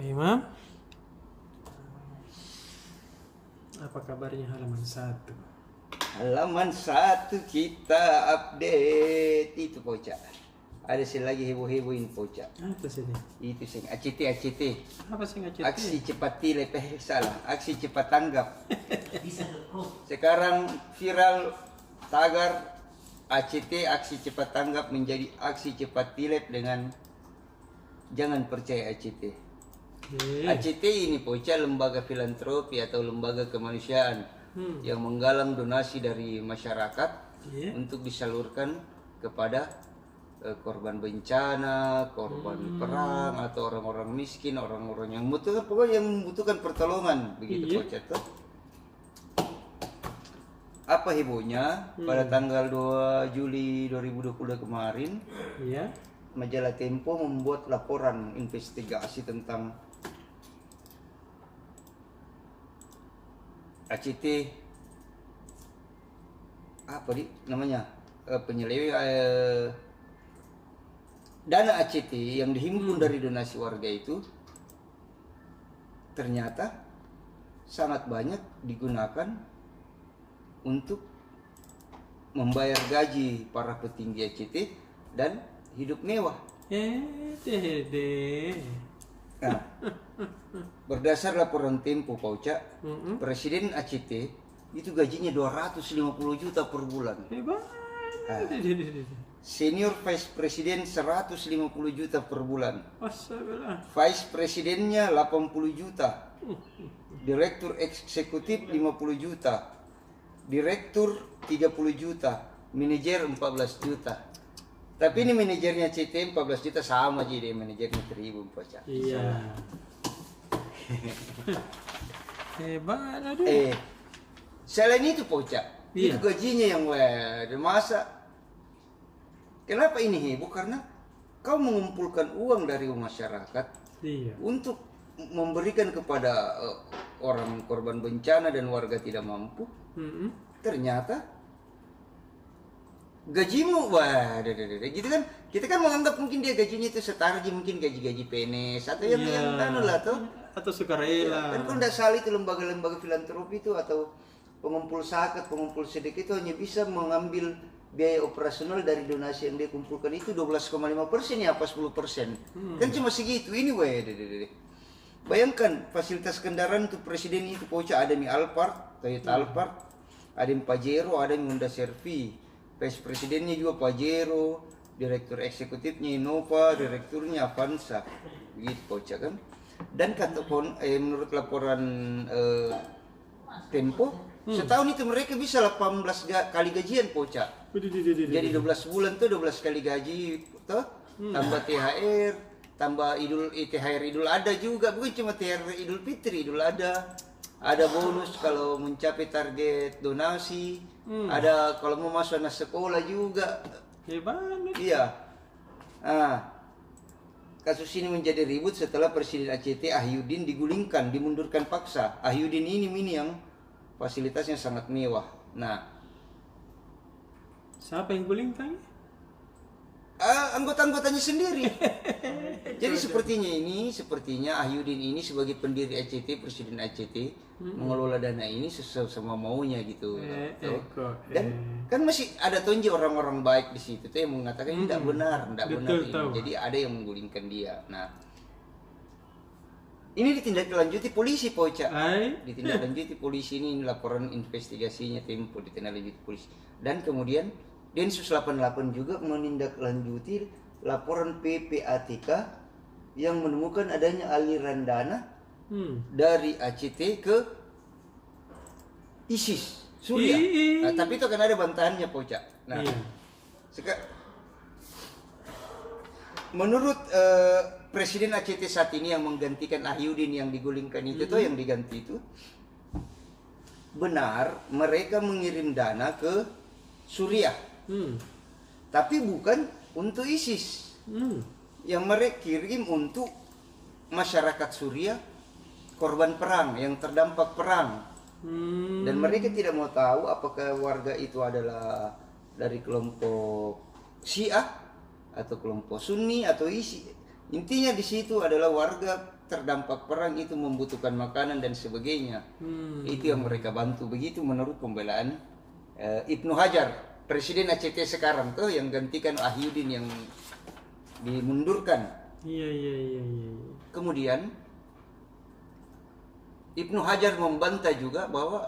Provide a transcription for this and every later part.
Imam, apa kabarnya halaman 1? Halaman 1 kita update itu Poca. Ada sih lagi heboh-hebohin Poca. Apa sih ini? Itu sing ACT. Apa sih ngacet? Aksi cepat tilep salah. Aksi cepat tanggap. Sekarang viral tagar ACT aksi cepat tanggap menjadi aksi cepat tilep dengan jangan percaya ACT. ACT ini Poca lembaga filantropi atau lembaga kemanusiaan yang menggalang donasi dari masyarakat untuk disalurkan kepada korban bencana, korban perang atau orang-orang miskin, orang-orang yang membutuhkan, pokoknya yang membutuhkan pertolongan begitu Poca tuh. Apa hebohnya pada tanggal 2 Juli 2022 kemarin, majalah Tempo membuat laporan investigasi tentang ACT apa namanya dana ACT yang dihimpun dari donasi warga itu ternyata sangat banyak digunakan untuk membayar gaji para petinggi ACT dan hidup mewah. Nah, berdasar laporan Tempo Poca, Presiden ACT itu gajinya 250 juta per bulan. Senior Vice Presiden 150 juta per bulan. Vice Presidennya 80 juta. Direktur Eksekutif 50 juta. Direktur 30 juta. Manajer 14 juta. Tapi ini manajernya CT 14 juta sama aja deh manajernya 1000 Poca. Iya. Hebat aduh. Selain itu Poca, itu gajinya yang masa. Kenapa ini heboh? Karena kau mengumpulkan uang dari masyarakat untuk memberikan kepada orang korban bencana dan warga tidak mampu. Ternyata gajimu, gitu kan? Kita kan menganggap mungkin dia gajinya itu setara mungkin gaji-gaji PNS atau yang lah tuh. Atau sukarela. Kan kalau tidak salah itu lembaga-lembaga filantropi itu atau pengumpul zakat, pengumpul sedekah itu hanya bisa mengambil biaya operasional dari donasi yang dia kumpulkan itu 12,5% ya apa 10%. Kan cuma segitu ini Bayangkan fasilitas kendaraan untuk presiden itu Poca ada Mi Alphard, Toyota Alphard, ada yang Pajero, ada yang Honda Servi. Vice presidennya juga Pajero, direktur eksekutifnya Innova, direkturnya Avanza. Begitu Poca kan. Dan menurut laporan Tempo, setahun itu mereka bisa 18 kali gajian Poca. Jadi 12 bulan tuh 12 kali gaji tuh, tambah THR, tambah THR Idul Adha juga, bukan cuma THR Idul Fitri, Idul Adha. Ada bonus kalau mencapai target donasi, ada kalau mau masuk anak sekolah juga. Hebat. Iya. Kasus ini menjadi ribut setelah Presiden ACT Ahyudin dimundurkan paksa. Ahyudin ini yang fasilitasnya sangat mewah. Nah, siapa yang gulingkan? Anggota-anggotanya sendiri. Jadi sepertinya Ahyudin ini sebagai pendiri ACT, Presiden ACT mengelola dana ini sesuai sama maunya gitu. Dan kan masih ada tonji orang-orang baik di situ tuh yang mengatakan ini tidak benar ini. Jadi ada yang menggulingkan dia. Nah, ini ditindaklanjuti polisi Poca. Ditindaklanjuti polisi ini laporan investigasinya Tempo ditindaklanjuti polisi. Dan kemudian Densus 88 juga menindaklanjuti laporan PPATK yang menemukan adanya aliran dana dari ACT ke ISIS Suriah. Nah, tapi itu kan ada bantahannya Poca. Nah, menurut Presiden ACT saat ini yang menggantikan Ahyudin yang digulingkan itu tuh yang diganti itu benar mereka mengirim dana ke Suriah. Tapi bukan untuk ISIS. Yang mereka kirim untuk masyarakat Suriah korban perang yang terdampak perang. Dan mereka tidak mau tahu apakah warga itu adalah dari kelompok Syiah atau kelompok Sunni atau ISIS. Intinya di situ adalah warga terdampak perang itu membutuhkan makanan dan sebagainya. Itu yang mereka bantu. Begitu menurut pembelaan Ibnu Hajar, Presiden ACT sekarang tuh yang gantikan Ahyuddin yang dimundurkan. Iya. Kemudian Ibnu Hajar membantah juga bahwa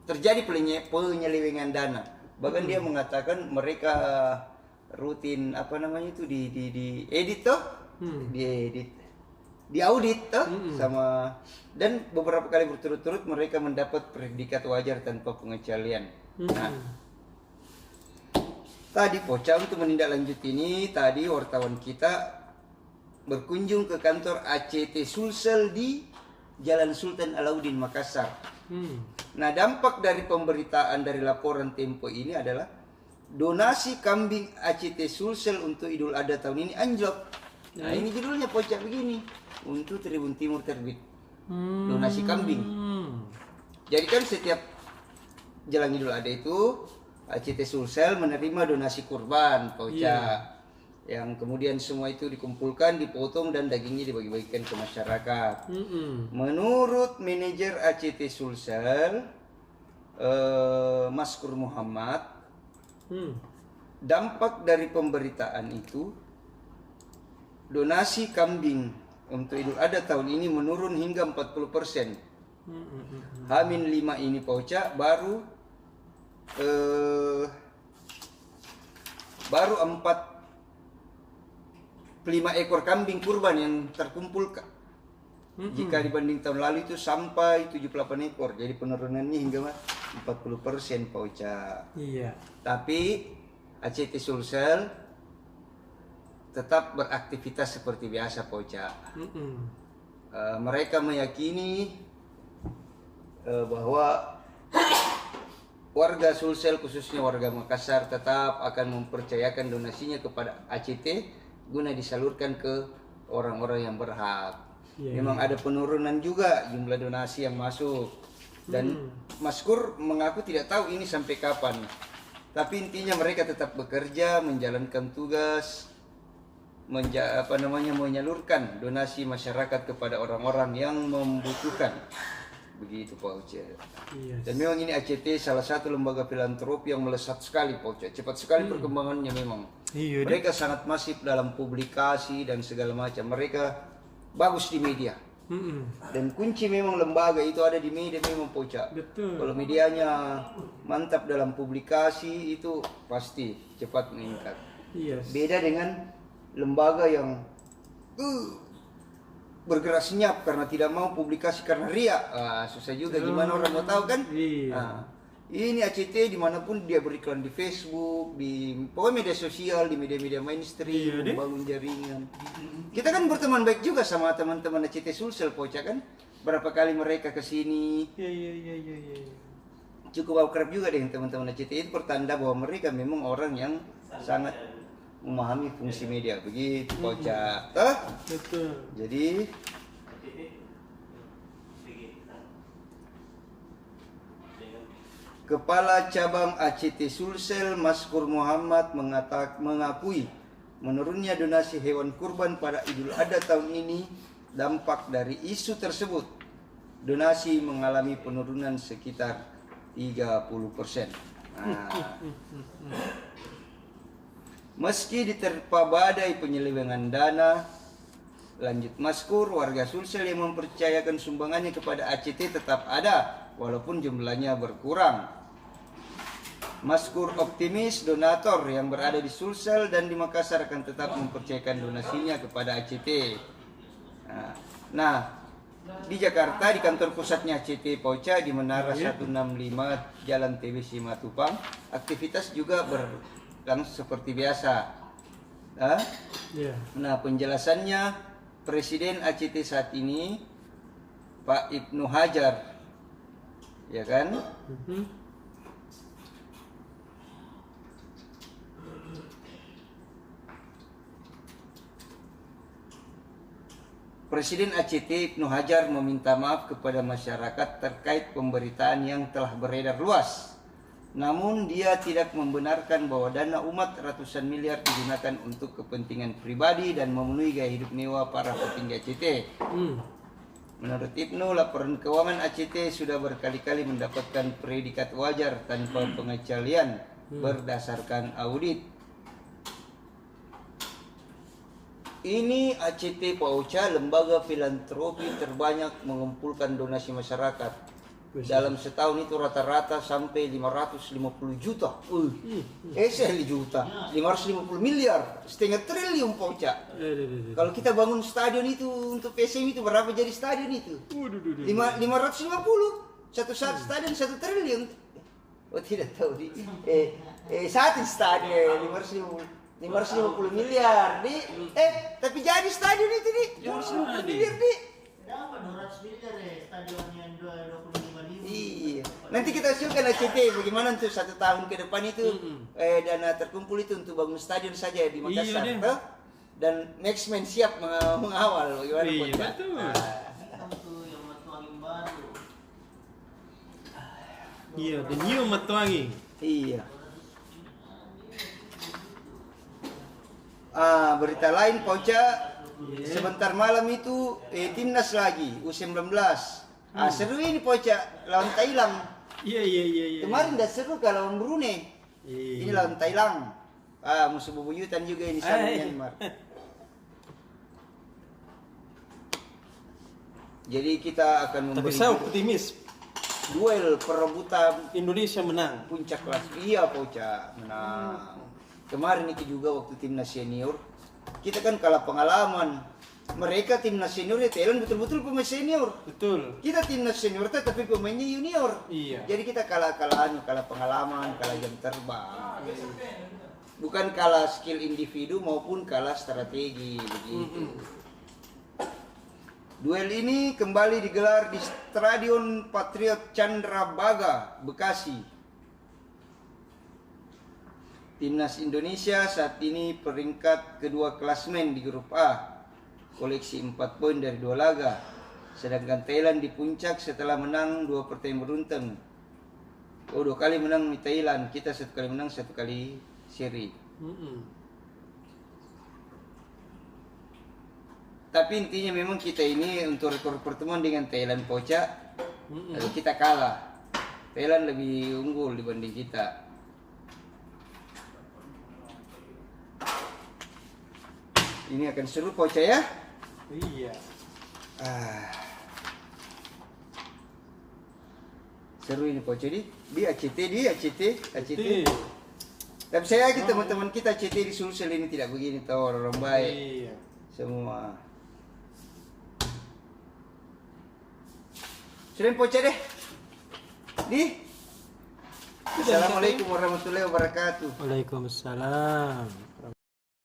terjadi penyelewengan dana. Bahkan dia mengatakan mereka rutin apa namanya itu di edit toh, di audit toh sama, dan beberapa kali berturut-turut mereka mendapat predikat wajar tanpa pengecualian. Nah, tadi Poca untuk menindaklanjuti ini, tadi wartawan kita berkunjung ke kantor ACT Sulsel di Jalan Sultan Alauddin Makassar. Nah, dampak dari pemberitaan dari laporan Tempo ini adalah donasi kambing ACT Sulsel untuk Idul Adha tahun ini anjlok. Nah, ini judulnya Poca begini, untuk Tribun Timur terbit donasi kambing. Jadi kan setiap jelang Idul Adha itu ACT Sulsel menerima donasi kurban Poca. Yang kemudian semua itu dikumpulkan, dipotong dan dagingnya dibagi-bagikan ke masyarakat. Menurut manajer ACT Sulsel, Maskur Muhammad, dampak dari pemberitaan itu, donasi kambing untuk Idul Adha tahun ini menurun hingga 40%. Hamin 5 ini Poca baru 5 ekor kambing kurban yang terkumpul. Jika dibanding tahun lalu itu sampai 78 ekor. Jadi penurunannya hingga 40% Poca. Iya. Tapi ACT Sulsel tetap beraktivitas seperti biasa Poca. Mereka meyakini bahwa warga Sulsel khususnya warga Makassar tetap akan mempercayakan donasinya kepada ACT guna disalurkan ke orang-orang yang berhak. Memang ada penurunan juga jumlah donasi yang masuk, dan Maskur mengaku tidak tahu ini sampai kapan. Tapi intinya mereka tetap bekerja menjalankan tugas menyalurkan donasi masyarakat kepada orang-orang yang membutuhkan. Begitu Pak Uce. Dan memang ini ACT salah satu lembaga filantropi yang melesat sekali Pak Uce. Cepat sekali perkembangannya memang. Mereka sangat masif dalam publikasi dan segala macam. Mereka bagus di media. Dan kunci memang lembaga itu ada di media memang Pak Uce. Betul. Kalau medianya mantap dalam publikasi itu pasti cepat meningkat. Beda dengan lembaga yang bergerak senyap karena tidak mau publikasi karena ria. Susah juga, gimana orang mau tahu kan? Ini ACT dimanapun dia beriklan di Facebook, di pokoknya media sosial, di media-media mainstream, membangun jaringan. Kita kan berteman baik juga sama teman-teman ACT Sulsel Poca kan? Berapa kali mereka ke sini. Cukup akrab juga dengan teman-teman ACT. Itu pertanda bahwa mereka memang orang yang sangat memahami fungsi media. Begitu Poca. Betul. Jadi Kepala Cabang ACT Sulsel Maskur Muhammad mengakui menurunnya donasi hewan kurban pada Idul Adha tahun ini dampak dari isu tersebut. Donasi mengalami penurunan sekitar 30%. Meski diterpa badai penyelewengan dana, lanjut Maskur, warga Sulsel yang mempercayakan sumbangannya kepada ACT tetap ada walaupun jumlahnya berkurang. Maskur optimis donatur yang berada di Sulsel dan di Makassar akan tetap mempercayakan donasinya kepada ACT. Nah, di Jakarta di kantor pusatnya ACT Poca di Menara 165 Jalan TBC Matupang, aktivitas juga berlangsung seperti biasa. Nah, penjelasannya Presiden ACT saat ini Pak Ibnu Hajar, ya kan? Presiden ACT Ibnu Hajar meminta maaf kepada masyarakat terkait pemberitaan yang telah beredar luas Namun dia tidak membenarkan bahwa dana umat ratusan miliar digunakan untuk kepentingan pribadi dan memenuhi gaya hidup mewah para petinggi ACT. Menurut Ibnu, laporan keuangan ACT sudah berkali-kali mendapatkan predikat wajar tanpa pengecualian berdasarkan audit. Ini ACT Pak Ocha, lembaga filantropi terbanyak mengumpulkan donasi masyarakat. Dalam setahun itu rata-rata sampai 550 juta. Juta. 550 miliar. Setengah triliun Pak Ocha. Kalau kita bangun stadion itu untuk PSM itu berapa jadi stadion itu? 550. Satu stadion 1 triliun. Oh tidak tahu di satu stadion 550 miliar di tapi jadi stadion itu di 550 miliar di. Berapa 200 miliar stadionnya 25.000. Iya. Nanti kita usulkan ACT bagaimana untuk 1 tahun ke depan itu dana terkumpul itu untuk bangun stadion saja di Makassar. Iya, dan Maxman siap mengawal bagaimana iya, Pak. betul. Itu yang Matuangin baru. Iya, the new Matuangin. Iya. Berita lain Pak Ocha, sebentar malam itu timnas lagi U19. Seru ini Pak Ocha lawan Thailand. Iya. Kemarin dah seru kalau lawan Brunei. Iya. Ini lawan Thailand. Musuh bebuyutan juga ini sama Myanmar. Jadi kita akan Tapi memberi saya optimis duel perebutan Indonesia menang. puncak kelas. Iya Pak Ocha menang. Kemarin itu juga waktu timnas senior kita kan kalah pengalaman. Mereka timnas senior ya Thailand betul-betul pemain senior. Betul. Kita timnas senior tapi pemainnya junior. Iya. Jadi kita kalah pengalaman, kalah jam terbang. Bukan kalah skill individu maupun kalah strategi begitu. Duel ini kembali digelar di Stadion Patriot Candrabaga, Bekasi. Timnas Indonesia saat ini peringkat kedua klasmen di grup A, koleksi 4 poin dari 2 laga. Sedangkan Thailand di puncak setelah menang 2 pertandingan beruntun. 2 kali menang di Thailand, kita 1 kali menang 1 kali seri. Tapi intinya memang kita ini untuk rekor pertemuan dengan Thailand Pak Ocha, lalu kita kalah. Thailand lebih unggul dibanding kita. Ini akan seru Pak Ocha ya. Iya. Seru ini Pak Ocha di ACT. Tapi saya yakin teman-teman kita ACT di Sulsel ini tidak begini tahu orang baik. Iya. Semua. Sudah Pak Ocha deh. Assalamualaikum warahmatullahi wabarakatuh. Waalaikumsalam.